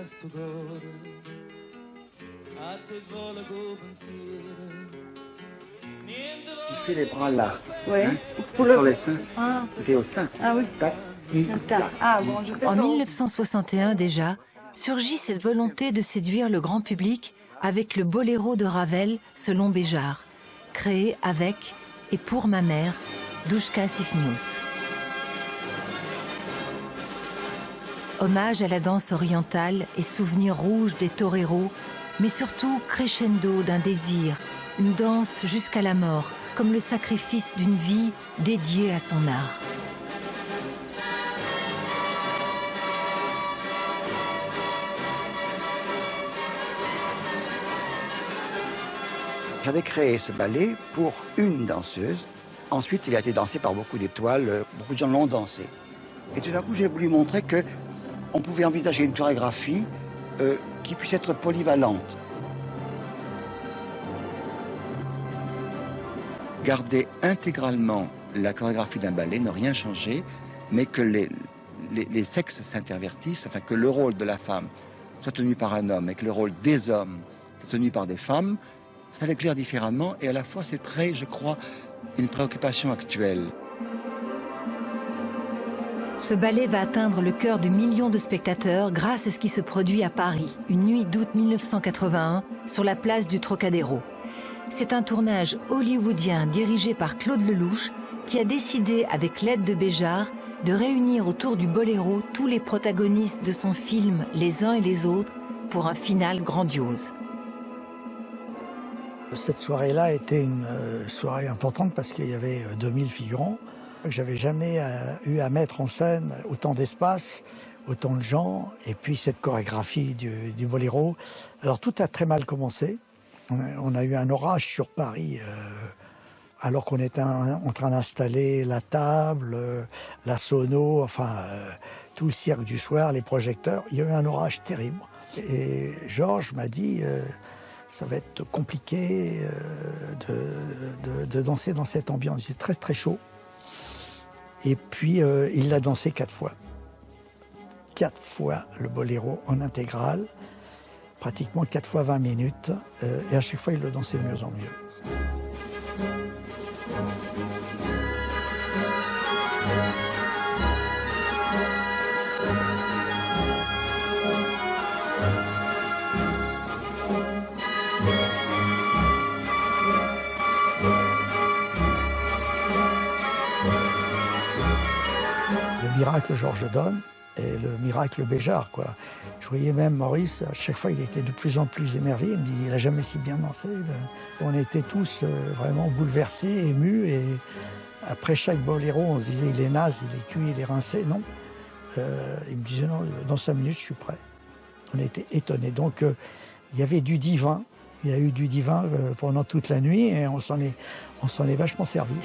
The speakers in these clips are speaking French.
Tu fais les bras là, Oui. hein, Pour sur les seins, Ah, c'était au sein. ah oui. Tac. Ah bon, je fais En ça. 1961 déjà, surgit cette volonté de séduire le grand public avec le boléro de Ravel selon Béjart, créé avec et pour ma mère, Duška Sifnius. Hommage à la danse orientale et souvenir rouge des toreros, mais surtout crescendo d'un désir, une danse jusqu'à la mort, comme le sacrifice d'une vie dédiée à son art. J'avais créé ce ballet pour une danseuse. Ensuite, il a été dansé par beaucoup d'étoiles, beaucoup de gens l'ont dansé. Et tout d'un coup, j'ai voulu montrer que on pouvait envisager une chorégraphie qui puisse être polyvalente. Garder intégralement la chorégraphie d'un ballet, ne rien changer, mais que les sexes s'intervertissent, enfin que le rôle de la femme soit tenu par un homme et que le rôle des hommes soit tenu par des femmes, ça l'éclaire différemment et à la fois c'est très, je crois, une préoccupation actuelle. Ce ballet va atteindre le cœur de millions de spectateurs grâce à ce qui se produit à Paris, une nuit d'août 1981, sur la place du Trocadéro. C'est un tournage hollywoodien dirigé par Claude Lelouch qui a décidé, avec l'aide de Béjart, de réunir autour du boléro tous les protagonistes de son film Les uns et les autres pour un final grandiose. Cette soirée-là était une soirée importante parce qu'il y avait 2000 figurants. J'avais jamais eu à mettre en scène autant d'espace, autant de gens, et puis cette chorégraphie du boléro. Alors tout a très mal commencé. On a eu un orage sur Paris alors qu'on était en train d'installer la table, la sono, enfin tout le cirque du soir, les projecteurs. Il y a eu un orage terrible. Et Georges m'a dit ça va être compliqué de danser dans cette ambiance. C'est très très chaud. Et puis il l'a dansé 4 fois. 4 fois le boléro en intégrale, pratiquement 4 fois 20 minutes. Et à chaque fois, il le dansait de mieux en mieux. Le miracle Georges donne et le miracle Béjart, quoi. Je voyais même Maurice, à chaque fois, il était de plus en plus émerveillé. Il me disait, il n'a jamais si bien dansé. On était tous vraiment bouleversés, émus. Et après chaque boléro, on se disait, il est naze, il est cuit, il est rincé. Non. Il me disait, non, dans 5 minutes, je suis prêt. On était étonnés. Donc, il y avait du divin. Il y a eu du divin pendant toute la nuit et on s'en est vachement servi.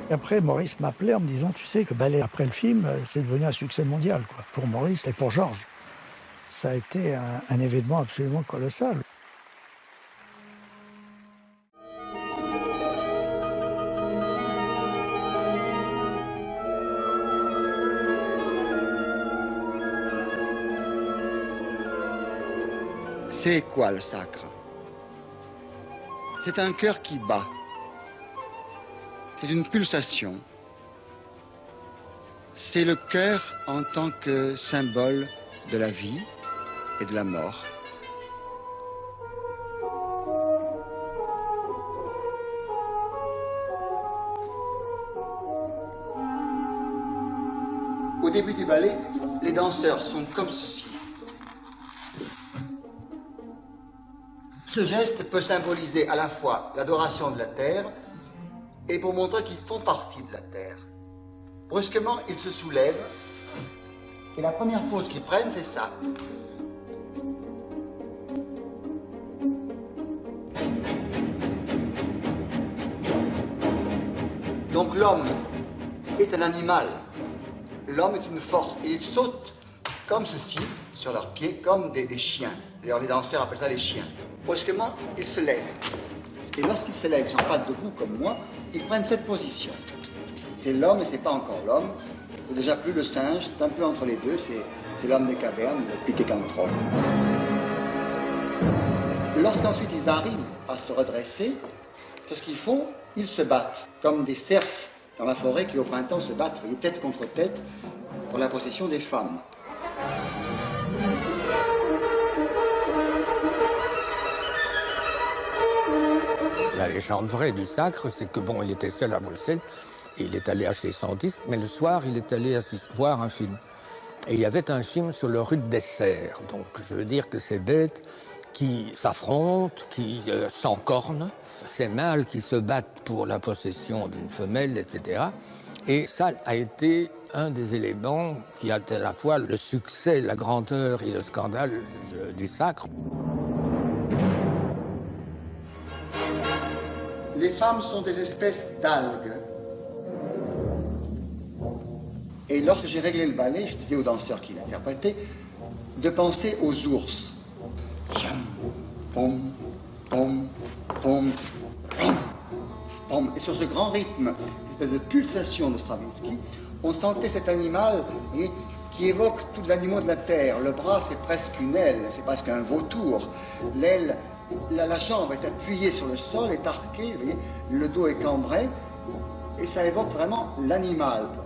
Et après, Maurice m'appelait en me disant, tu sais, le ballet après le film, c'est devenu un succès mondial, quoi. Pour Maurice et pour Georges. Ça a été un événement absolument colossal. C'est quoi le sacre? C'est un cœur qui bat. C'est une pulsation. C'est le cœur en tant que symbole de la vie et de la mort. Au début du ballet, les danseurs sont comme ceci. Ce geste peut symboliser à la fois l'adoration de la terre et pour montrer qu'ils font partie de la terre. Brusquement, ils se soulèvent et la première pose qu'ils prennent, c'est ça. Donc l'homme est un animal. l'homme est une force et ils sautent comme ceci, sur leurs pieds, comme des chiens. D'ailleurs, les danseurs appellent ça les chiens. Brusquement, ils se lèvent. Et lorsqu'ils se lèvent, ils ne sont pas debout comme moi, ils prennent cette position. C'est l'homme et c'est pas encore l'homme. C'est déjà plus le singe, c'est un peu entre les deux, c'est l'homme des cavernes, le pithecanthrope. Lorsqu'ensuite ils arrivent à se redresser, qu'est-ce qu'ils font? Ils se battent, comme des cerfs dans la forêt qui au printemps se battent, vous voyez, tête contre tête, pour la possession des femmes. La légende vraie du Sacre, c'est que bon, il était seul à Bruxelles, et il est allé acheter son disque, mais le soir, il est allé voir un film. Et il y avait un film sur le rude des cerfs. Donc, je veux dire que ces bêtes qui s'affrontent, qui s'encornent, ces mâles qui se battent pour la possession d'une femelle, etc. Et ça a été un des éléments qui a été à la fois le succès, la grandeur et le scandale du Sacre. Les femmes sont des espèces d'algues. Et lorsque j'ai réglé le ballet, je disais aux danseurs qui l'interprétaient de penser aux ours. Pom, pom, pom, pom, pom. Et sur ce grand rythme, cette espèce de pulsation de Stravinsky, on sentait cet animal qui évoque tous les animaux de la terre. Le bras, c'est presque une aile, c'est presque un vautour. L'aile, la jambe est appuyée sur le sol, est arquée, vous voyez, le dos est cambré, et ça évoque vraiment l'animal pour moi.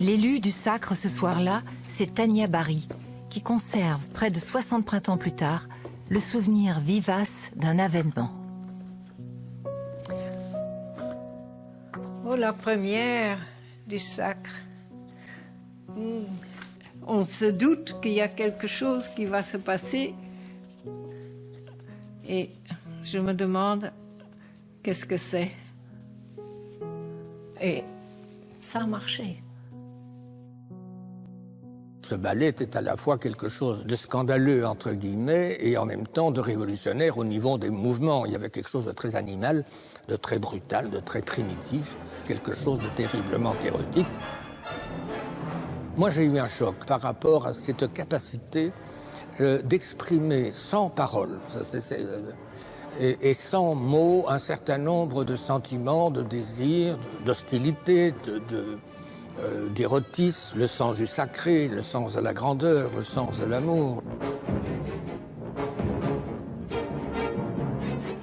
L'élu du Sacre ce soir-là, c'est Tania Barry, qui conserve, près de 60 printemps plus tard, le souvenir vivace d'un avènement. Oh, la première du Sacre. On se doute qu'il y a quelque chose qui va se passer. Et je me demande qu'est-ce que c'est. Et ça a marché. Ce ballet était à la fois quelque chose de scandaleux, entre guillemets, et en même temps de révolutionnaire au niveau des mouvements. Il y avait quelque chose de très animal, de très brutal, de très primitif, quelque chose de terriblement érotique. Moi, j'ai eu un choc par rapport à cette capacité d'exprimer sans parole et sans mots un certain nombre de sentiments, de désirs, d'hostilité, d'érotisme, le sens du sacré, le sens de la grandeur, le sens de l'amour.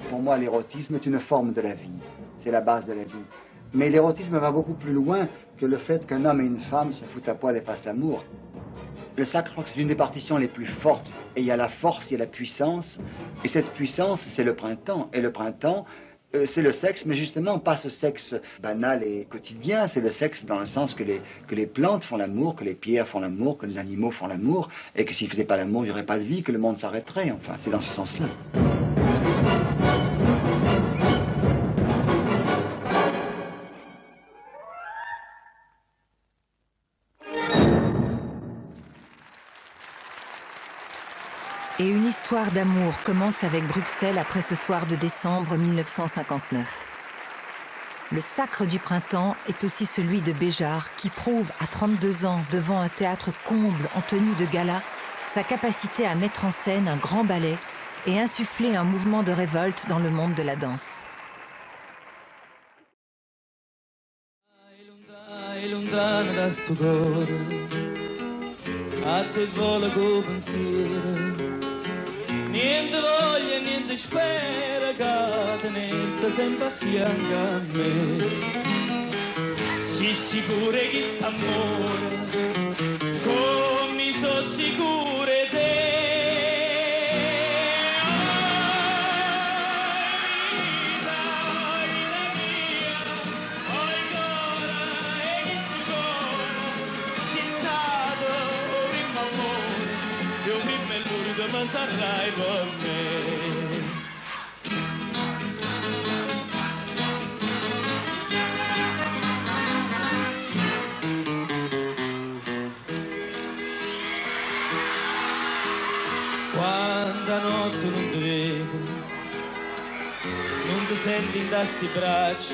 Pour moi, l'érotisme est une forme de la vie. C'est la base de la vie. Mais l'érotisme va beaucoup plus loin que le fait qu'un homme et une femme se foutent à poil et fassent l'amour. Le Sacre, je crois que c'est une des partitions les plus fortes. Et il y a la force, il y a la puissance. Et cette puissance, c'est le printemps. Et le printemps, c'est le sexe, mais justement pas ce sexe banal et quotidien, c'est le sexe dans le sens que les plantes font l'amour, que les pierres font l'amour, que les animaux font l'amour, et que s'ils ne faisaient pas l'amour, il n'y aurait pas de vie, que le monde s'arrêterait, enfin, c'est dans ce sens-là. Et une histoire d'amour commence avec Bruxelles après ce soir de décembre 1959. Le Sacre du printemps est aussi celui de Béjart qui prouve à 32 ans devant un théâtre comble en tenue de gala sa capacité à mettre en scène un grand ballet et insuffler un mouvement de révolte dans le monde de la danse. Niente voglia, niente spera, che niente sempre a fianco a me. Si sicuro che st'amore, come so sicure te. Ma sarai con me. notte non ti vedo, non ti senti in sti braccia,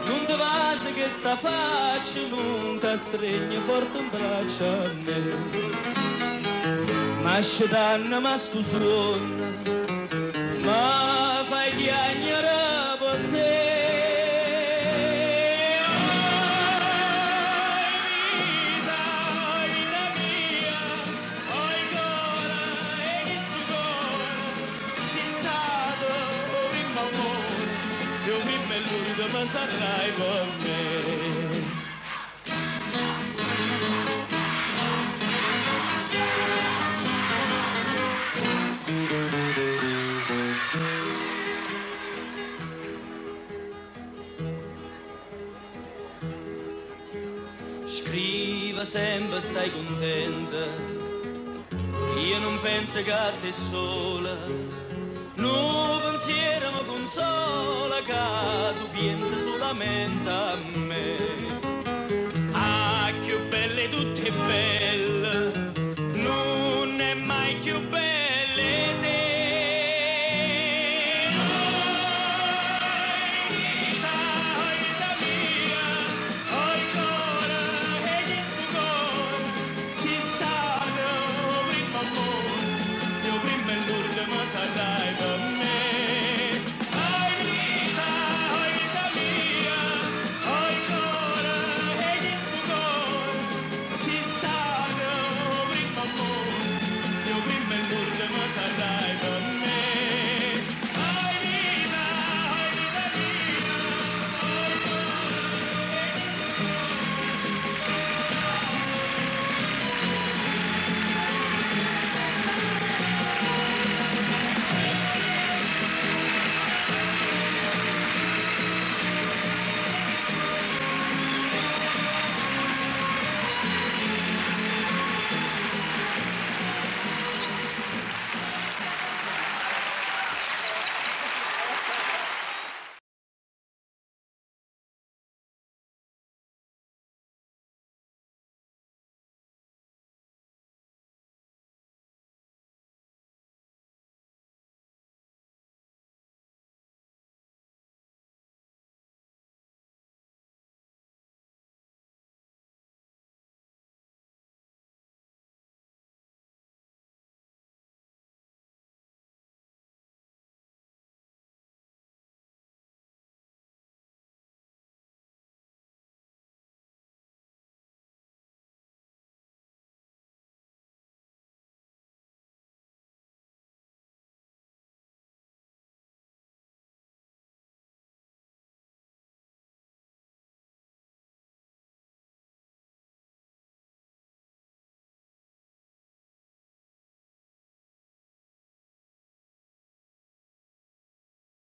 non ti vada che sta faccia, non ti stringe forte un braccio a me. Ma scetanna, ma stu suona, ma fai chiagnare per te. Ma sarai con me. Scriva sempre, stai contenta, io non penso che a te sola, no pensiero mi consola che tu pensi solamente a me.